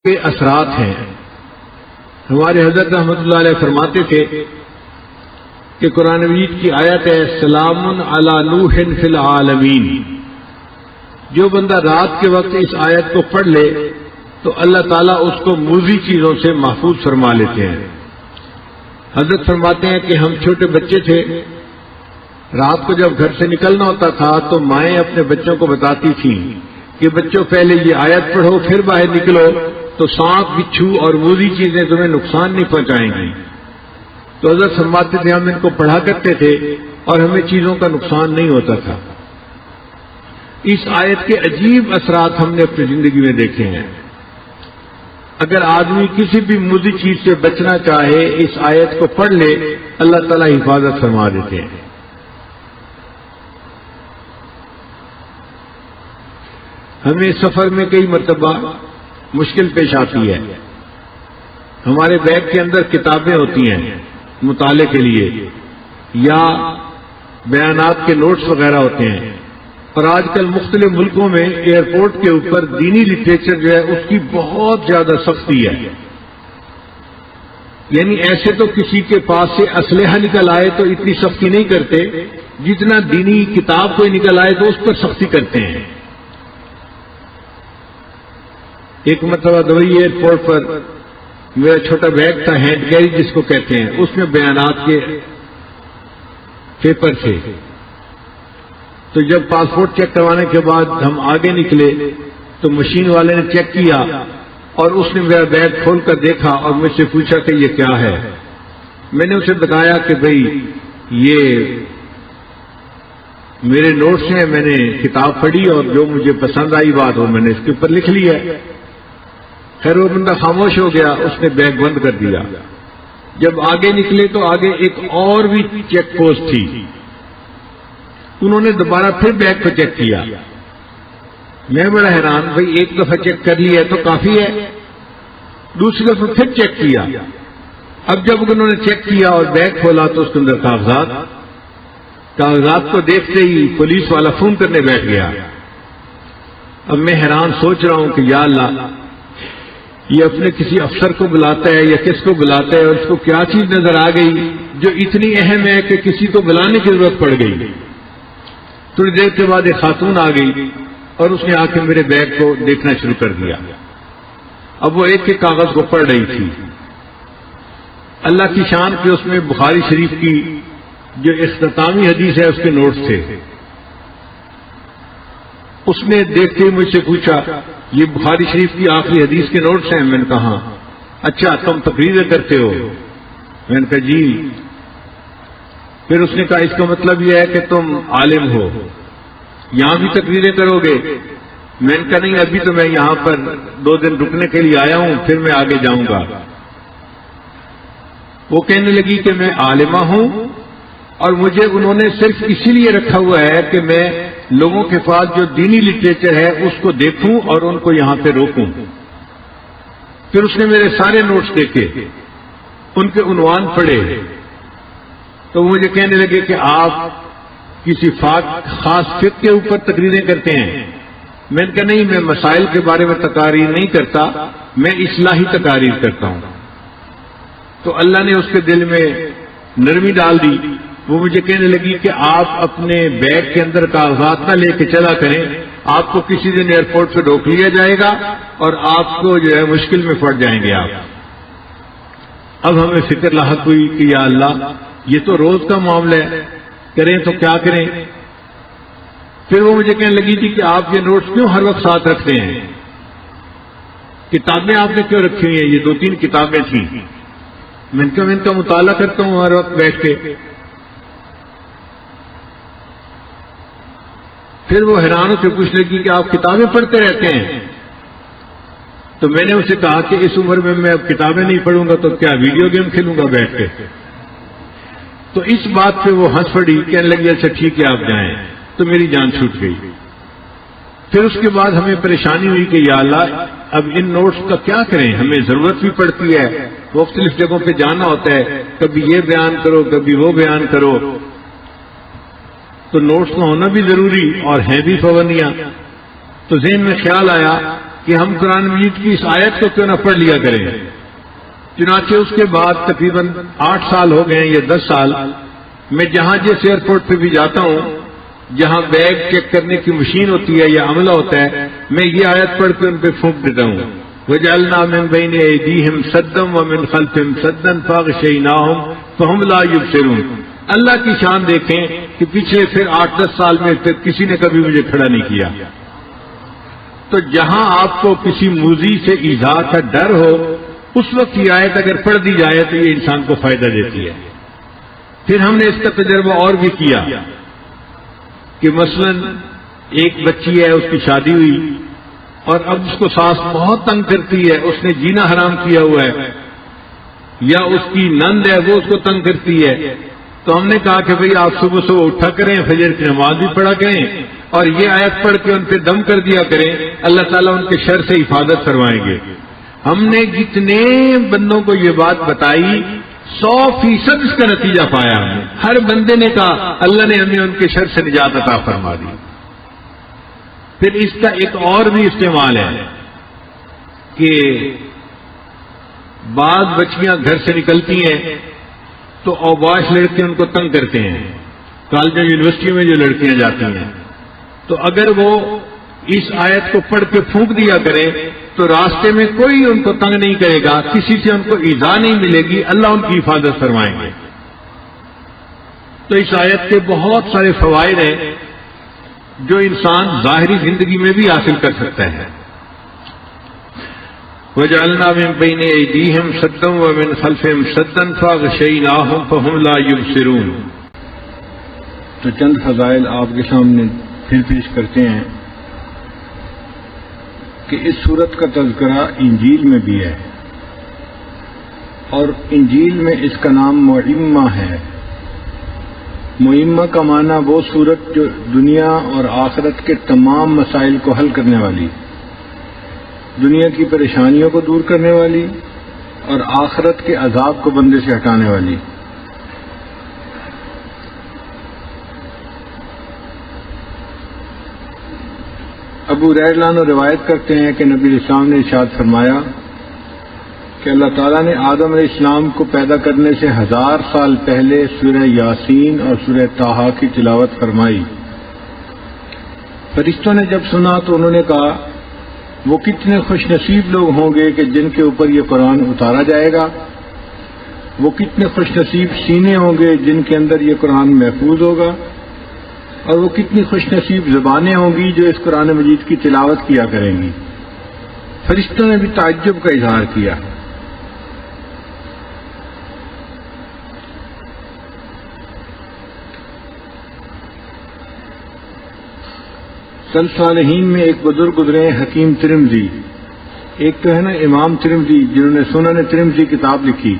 کے اثرات ہیں۔ ہمارے حضرت رحمۃ اللہ علیہ فرماتے تھے کہ قرآن مجید کی آیت ہے سلام علی نوح فی العالمین، جو بندہ رات کے وقت اس آیت کو پڑھ لے تو اللہ تعالیٰ اس کو موذی چیزوں سے محفوظ فرما لیتے ہیں۔ حضرت فرماتے ہیں کہ ہم چھوٹے بچے تھے، رات کو جب گھر سے نکلنا ہوتا تھا تو مائیں اپنے بچوں کو بتاتی تھیں کہ بچوں پہلے یہ آیت پڑھو پھر باہر نکلو تو سانپ بچھو اور موذی چیزیں تمہیں نقصان نہیں پہنچائیں گی۔ تو حضرت فرماتے تھے ہم ان کو پڑھا کرتے تھے اور ہمیں چیزوں کا نقصان نہیں ہوتا تھا۔ اس آیت کے عجیب اثرات ہم نے اپنی زندگی میں دیکھے ہیں۔ اگر آدمی کسی بھی موذی چیز سے بچنا چاہے اس آیت کو پڑھ لے اللہ تعالیٰ حفاظت فرما دیتے ہیں۔ ہمیں سفر میں کئی مرتبہ مشکل پیش آتی ہے۔ ہمارے بیگ کے اندر کتابیں ہوتی ہیں مطالعے کے لیے یا بیانات کے نوٹس وغیرہ ہوتے ہیں، اور آج کل مختلف ملکوں میں ایئرپورٹ کے اوپر دینی لٹریچر جو ہے اس کی بہت زیادہ سختی ہے۔ یعنی ایسے تو کسی کے پاس سے اسلحہ نکل آئے تو اتنی سختی نہیں کرتے، جتنا دینی کتاب کوئی نکل آئے تو اس پر سختی کرتے ہیں۔ ایک مرتبہ دبئی ایئرپورٹ پر میرا چھوٹا بیگ تھا، ہینڈ کیری جس کو کہتے ہیں، اس میں بیانات کے پیپر تھے۔ تو جب پاسپورٹ چیک کروانے کے بعد ہم آگے نکلے تو مشین والے نے چیک کیا اور اس نے میرا بیگ کھول کر دیکھا اور مجھ سے پوچھا کہ یہ کیا ہے۔ میں نے اسے بتایا کہ بھئی یہ میرے نوٹس ہیں، میں نے کتاب پڑھی اور جو مجھے پسند آئی بات وہ میں نے اس کے اوپر لکھ لی ہے۔ خیر وہ بندہ خاموش ہو گیا، اس نے بیگ بند کر دیا۔ جب آگے نکلے تو آگے ایک اور بھی چیک پوسٹ تھی، انہوں نے دوبارہ پھر بیگ کو چیک کیا۔ میں بڑا حیران، بھئی ایک دفعہ چیک کر لیا ہے تو کافی ہے، دوسری دفعہ پھر چیک کیا۔ اب جب انہوں نے چیک کیا اور بیگ کھولا تو اس کے اندر کاغذات کو دیکھتے ہی پولیس والا فون کرنے بیٹھ گیا۔ اب میں حیران سوچ رہا ہوں کہ یا اللہ، یہ اپنے کسی افسر کو بلاتا ہے یا کس کو بلاتا ہے اور اس کو کیا چیز نظر آ گئی جو اتنی اہم ہے کہ کسی کو بلانے کی ضرورت پڑ گئی۔ تھوڑی دیر کے بعد ایک خاتون آ گئی اور اس نے آ کے میرے بیگ کو دیکھنا شروع کر دیا۔ اب وہ ایک ایک کاغذ کو پڑھ رہی تھی۔ اللہ کی شان کہ اس میں بخاری شریف کی جو اختتامی حدیث ہے اس کے نوٹس تھے۔ اس نے دیکھتے ہی مجھ سے پوچھا یہ بخاری شریف کی آخری حدیث کے نوٹس ہیں؟ میں نے کہا اچھا تم تقریریں کرتے ہو؟ میں نے کہا جی۔ پھر اس نے کہا اس کا مطلب یہ ہے کہ تم عالم ہو، یہاں بھی تقریریں کرو گے؟ میں نے کہا نہیں، ابھی تو میں یہاں پر 2 دن رکنے کے لیے آیا ہوں، پھر میں آگے جاؤں گا۔ وہ کہنے لگی کہ میں عالمہ ہوں اور مجھے انہوں نے صرف اسی لیے رکھا ہوا ہے کہ میں لوگوں کے پاس جو دینی لٹریچر ہے اس کو دیکھوں اور ان کو یہاں پہ روکوں۔ پھر اس نے میرے سارے نوٹس دیکھے، ان کے عنوان پڑھے، تو مجھے کہنے لگے کہ آپ کسی خاص فقہ کے اوپر تقریریں کرتے ہیں؟ میں نے کہا نہیں، میں مسائل کے بارے میں تقاریر نہیں کرتا، میں اصلاحی تقاریر کرتا ہوں۔ تو اللہ نے اس کے دل میں نرمی ڈال دی۔ وہ مجھے کہنے لگی کہ آپ اپنے بیگ کے اندر کاغذات نہ لے کے چلا کریں، آپ کو کسی دن ایئرپورٹ پہ روک لیا جائے گا اور آپ کو جو ہے مشکل میں پڑ جائیں گے آپ۔ اب ہمیں فکر لاحق ہوئی کہ یا اللہ یہ تو روز کا معاملہ ہے، کریں تو کیا کریں؟ پھر وہ مجھے کہنے لگی تھی کہ آپ یہ نوٹس کیوں ہر وقت ساتھ رکھتے ہیں؟ کتابیں آپ نے کیوں رکھی ہوئی ہیں؟ یہ 2-3 کتابیں تھیں۔ میں ان کا مطالعہ کرتا ہوں ہر وقت بیٹھ کے۔ پھر وہ حیرانوں سے پوچھ لگی کہ آپ کتابیں پڑھتے رہتے ہیں؟ تو میں نے اسے کہا کہ اس عمر میں اب کتابیں نہیں پڑھوں گا تو کیا ویڈیو گیم کھیلوں گا بیٹھ کے؟ تو اس بات پہ وہ ہنس پڑی، کہنے لگی اچھا ٹھیک ہے آپ جائیں۔ تو میری جان چھوٹ گئی۔ پھر اس کے بعد ہمیں پریشانی ہوئی کہ یا اللہ اب ان نوٹس کا کیا کریں، ہمیں ضرورت بھی پڑتی ہے، مختلف جگہوں پہ جانا ہوتا ہے، کبھی یہ بیان کرو کبھی وہ بیان کرو، تو نوٹس کا ہونا بھی ضروری اور ہیں بھی پابندیاں۔ تو ذہن میں خیال آیا کہ ہم قرآن مجید کی اس آیت کو کیوں نہ پڑھ لیا کریں. چنانچہ اس کے بعد تقریباً 8 سال ہو گئے یا 10 سال میں جہاں جس ایئرپورٹ پہ بھی جاتا ہوں جہاں بیگ چیک کرنے کی مشین ہوتی ہے یا عملہ ہوتا ہے میں یہ آیت پڑھ کے ان پہ پھونک دیتا ہوں. وَجَعَلْنَا مِن بَيْنِ أَيْدِيهِمْ سَدًّا وَمِنْ خَلْفِهِمْ سَدًّا فَأَغْشَيْنَاهُمْ فَهُمْ لَا يُبْصِرُونَ. اللہ کی شان دیکھیں کہ پچھلے پھر 8-10 سال میں پھر کسی نے کبھی مجھے کھڑا نہیں کیا. تو جہاں آپ کو کسی موذی سے ایذا کا ڈر ہو اس وقت یہ آیت اگر پڑھ دی جائے تو یہ انسان کو فائدہ دیتی ہے. پھر ہم نے اس کا تجربہ اور بھی کیا کہ مثلا ایک بچی ہے اس کی شادی ہوئی اور اب اس کو ساس بہت تنگ کرتی ہے, اس نے جینا حرام کیا ہوا ہے, یا اس کی نند ہے وہ اس کو تنگ کرتی ہے. تو ہم نے کہا کہ بھئی آپ صبح صبح اٹھا کریں, فجر کی نماز بھی پڑھا کریں اور یہ آیت پڑھ کے ان پہ دم کر دیا کریں, اللہ تعالیٰ ان کے شر سے حفاظت فرمائیں گے. ہم نے جتنے بندوں کو یہ بات بتائی 100% اس کا نتیجہ پایا. ہم نے ہر بندے نے کہا اللہ نے ہمیں ان کے شر سے نجات عطا فرما دی. پھر اس کا ایک اور بھی استعمال ہے کہ بعض بچیاں گھر سے نکلتی ہیں تو اوباش لڑکے ان کو تنگ کرتے ہیں. کالجوں یونیورسٹی میں جو لڑکیاں جاتی ہیں تو اگر وہ اس آیت کو پڑھ کے پھونک دیا کرے تو راستے میں کوئی ان کو تنگ نہیں کرے گا, کسی سے ان کو ایذا نہیں ملے گی, اللہ ان کی حفاظت فرمائیں گے. تو اس آیت کے بہت سارے فوائد ہیں جو انسان ظاہری زندگی میں بھی حاصل کر سکتا ہے. وَجَعَلْنَا مِن بَيْنِ أَيْدِيهِمْ سَدًّا وَمِنْ خَلْفِهِمْ سَدًّا فَأَغْشَيْنَاهُمْ فَهُمْ لَا يُبْصِرُونَ. تو چند فضائل آپ کے سامنے پھر پیش کرتے ہیں کہ اس سورت کا تذکرہ انجیل میں بھی ہے اور انجیل میں اس کا نام معمہ ہے. معمہ کا معنی وہ سورت جو دنیا اور آخرت کے تمام مسائل کو حل کرنے والی, دنیا کی پریشانیوں کو دور کرنے والی اور آخرت کے عذاب کو بندے سے ہٹانے والی. ابو ہریرہ عنہ روایت کرتے ہیں کہ نبی علیہ السلام نے ارشاد فرمایا کہ اللہ تعالیٰ نے آدم علیہ السلام کو پیدا کرنے سے 1000 سال پہلے سورہ یاسین اور سورہ طٰہٰ کی تلاوت فرمائی. فرشتوں نے جب سنا تو انہوں نے کہا وہ کتنے خوش نصیب لوگ ہوں گے کہ جن کے اوپر یہ قرآن اتارا جائے گا, وہ کتنے خوش نصیب سینے ہوں گے جن کے اندر یہ قرآن محفوظ ہوگا, اور وہ کتنی خوش نصیب زبانیں ہوں گی جو اس قرآن مجید کی تلاوت کیا کریں گی. فرشتوں نے بھی تعجب کا اظہار کیا. صالحین میں ایک بزرگ گزرے حکیم ترمذی, ایک تو ہے نا امام ترمذی جنہوں نے سنن ترمذی کتاب لکھی,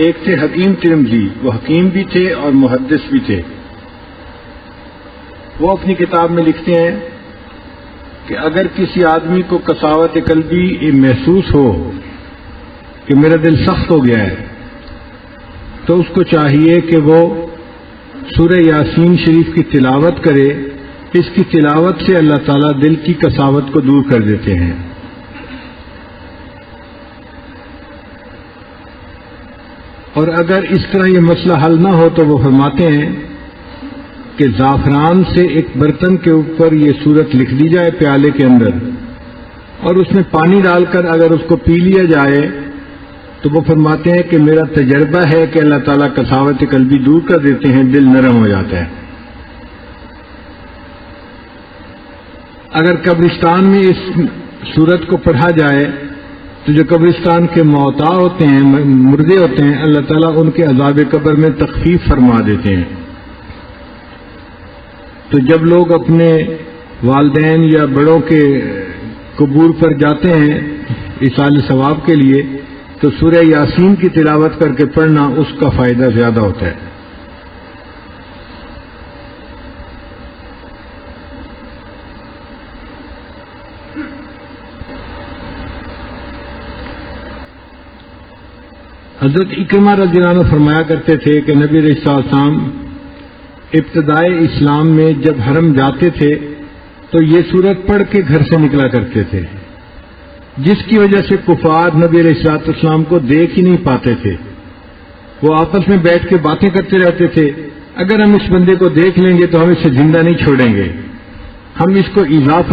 ایک تھے حکیم ترمذی, وہ حکیم بھی تھے اور محدث بھی تھے. وہ اپنی کتاب میں لکھتے ہیں کہ اگر کسی آدمی کو قساوت قلبی محسوس ہو کہ میرا دل سخت ہو گیا ہے تو اس کو چاہیے کہ وہ سورہ یاسین شریف کی تلاوت کرے. اس کی تلاوت سے اللہ تعالیٰ دل کی قساوت کو دور کر دیتے ہیں. اور اگر اس طرح یہ مسئلہ حل نہ ہو تو وہ فرماتے ہیں کہ زعفران سے ایک برتن کے اوپر یہ سورت لکھ دی جائے پیالے کے اندر اور اس میں پانی ڈال کر اگر اس کو پی لیا جائے تو وہ فرماتے ہیں کہ میرا تجربہ ہے کہ اللہ تعالیٰ قساوت قلبی دور کر دیتے ہیں, دل نرم ہو جاتا ہے. اگر قبرستان میں اس سورت کو پڑھا جائے تو جو قبرستان کے موتا ہوتے ہیں, مردے ہوتے ہیں, اللہ تعالیٰ ان کے عذاب قبر میں تخفیف فرما دیتے ہیں. تو جب لوگ اپنے والدین یا بڑوں کے قبور پر جاتے ہیں ایصال ثواب کے لیے تو سورہ یاسین کی تلاوت کر کے پڑھنا اس کا فائدہ زیادہ ہوتا ہے. حضرت اکرمہ رضی اللہ عنہ فرمایا کرتے تھے کہ نبی علیہ السلام ابتدائے اسلام میں جب حرم جاتے تھے تو یہ سورت پڑھ کے گھر سے نکلا کرتے تھے. جس کی وجہ سے کفار نبی علیہ الصلوۃ والسلام کو دیکھ ہی نہیں پاتے تھے. وہ آپس میں بیٹھ کے باتیں کرتے رہتے تھے، اگر ہم اس بندے کو دیکھ لیں گے تو ہم اسے زندہ نہیں چھوڑیں گے، ہم اس کو اضافہ